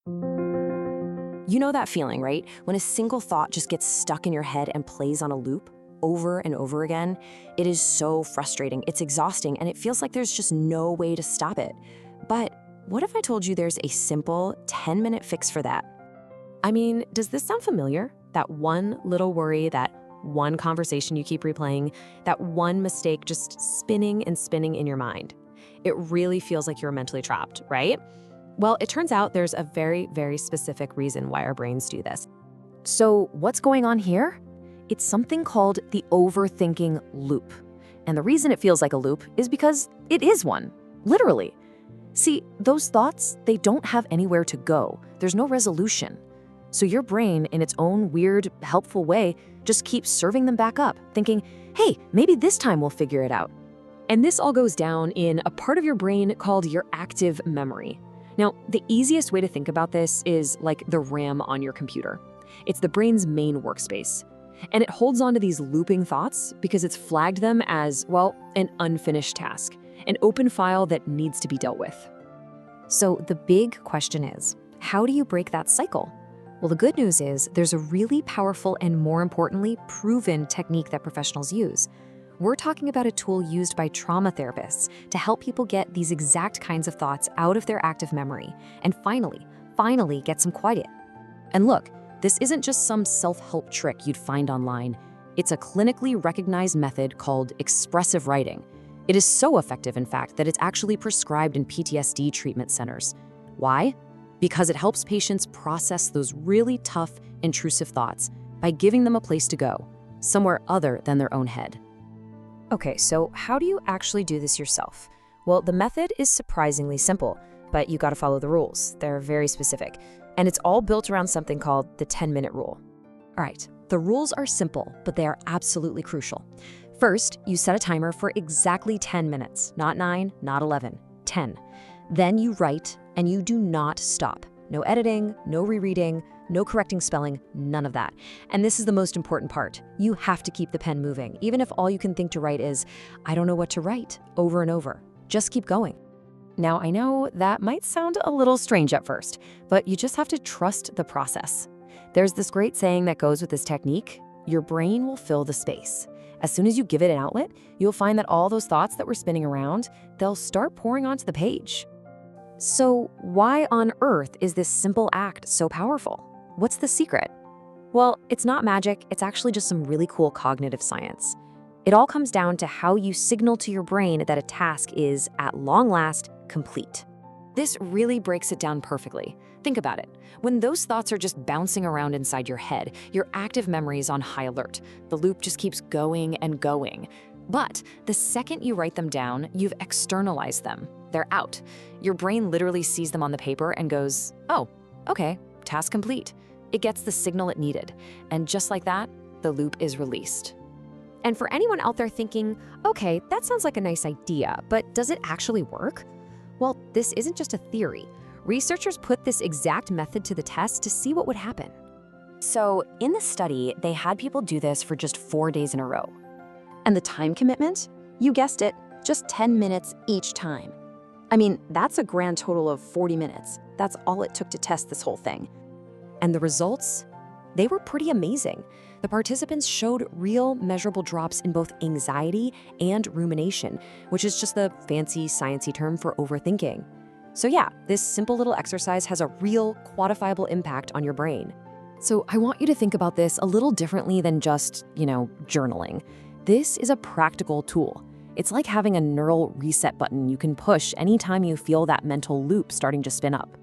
You know that feeling, right? When a single thought just gets stuck in your head and plays on a loop over and over again. It is so frustrating, it's exhausting, and it feels like there's just no way to stop it. But what if I told you there's a simple 10-minute fix for that? I mean, does this sound familiar? That one little worry, that one conversation you keep replaying, that one mistake just spinning and spinning in your mind. It really feels like you're mentally trapped, right? Well, it turns out there's a very, very specific reason why our brains do this. So what's going on here? It's something called the overthinking loop. And the reason it feels like a loop is because it is one, literally. See, those thoughts, they don't have anywhere to go. There's no resolution. So your brain, in its own weird, helpful way, just keeps serving them back up, thinking, hey, maybe this time we'll figure it out. And this all goes down in a part of your brain called your active memory. Now, the easiest way to think about this is like the RAM on your computer. It's the brain's main workspace. And it holds on to these looping thoughts because it's flagged them as, well, an unfinished task, an open file that needs to be dealt with. So the big question is, how do you break that cycle? Well, the good news is there's a really powerful and, more importantly, proven technique that professionals use. We're talking about a tool used by trauma therapists to help people get these exact kinds of thoughts out of their active memory and finally get some quiet. And look, this isn't just some self-help trick you'd find online. It's a clinically recognized method called expressive writing. It is so effective, in fact, that it's actually prescribed in PTSD treatment centers. Why? Because it helps patients process those really tough, intrusive thoughts by giving them a place to go, somewhere other than their own head. Okay, so how do you actually do this yourself? Well, the method is surprisingly simple, but you gotta follow the rules. They're very specific. And it's all built around something called the 10-minute rule. All right, the rules are simple, but they are absolutely crucial. First, you set a timer for exactly 10 minutes, not 9, not 11, 10. Then you write, and you do not stop. No editing, no rereading, no correcting spelling, none of that. And this is the most important part. You have to keep the pen moving, even if all you can think to write is, I don't know what to write, over and over. Just keep going. Now, I know that might sound a little strange at first, but you just have to trust the process. There's this great saying that goes with this technique, your brain will fill the space. As soon as you give it an outlet, you'll find that all those thoughts that were spinning around, they'll start pouring onto the page. So why on earth is this simple act so powerful? What's the secret? Well, it's not magic, it's actually just some really cool cognitive science. It all comes down to how you signal to your brain that a task is, at long last, complete. This really breaks it down perfectly. Think about it. When those thoughts are just bouncing around inside your head, your active memory is on high alert. The loop just keeps going and going. But the second you write them down, you've externalized them. They're out. Your brain literally sees them on the paper and goes, oh, okay, task complete. It gets the signal it needed. And just like that, the loop is released. And for anyone out there thinking, okay, that sounds like a nice idea, but does it actually work? Well, this isn't just a theory. Researchers put this exact method to the test to see what would happen. So in the study, they had people do this for just 4 days in a row. And the time commitment? You guessed it, just 10 minutes each time. I mean, that's a grand total of 40 minutes. That's all it took to test this whole thing. And the results? They were pretty amazing. The participants showed real measurable drops in both anxiety and rumination, which is just the fancy, sciencey term for overthinking. So yeah, this simple little exercise has a real quantifiable impact on your brain. So I want you to think about this a little differently than just, journaling. This is a practical tool. It's like having a neural reset button you can push anytime you feel that mental loop starting to spin up.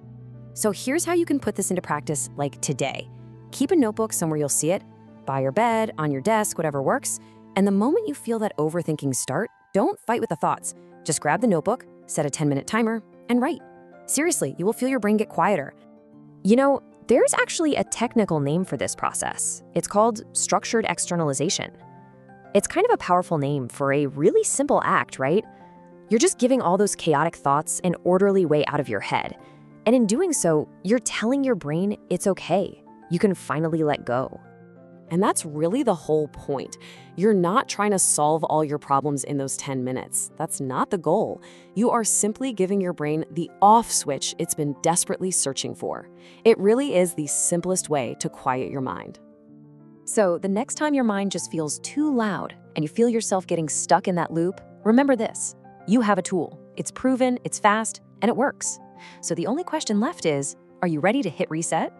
So here's how you can put this into practice like today. Keep a notebook somewhere you'll see it, by your bed, on your desk, whatever works. And the moment you feel that overthinking start, don't fight with the thoughts. Just grab the notebook, set a 10-minute timer, and write. Seriously, you will feel your brain get quieter. There's actually a technical name for this process. It's called structured externalization. It's kind of a powerful name for a really simple act, right? You're just giving all those chaotic thoughts an orderly way out of your head. And in doing so, you're telling your brain it's okay. You can finally let go. And that's really the whole point. You're not trying to solve all your problems in those 10 minutes. That's not the goal. You are simply giving your brain the off switch it's been desperately searching for. It really is the simplest way to quiet your mind. So, the next time your mind just feels too loud and you feel yourself getting stuck in that loop, remember this. You have a tool. It's proven, it's fast, and it works. So the only question left is, are you ready to hit reset?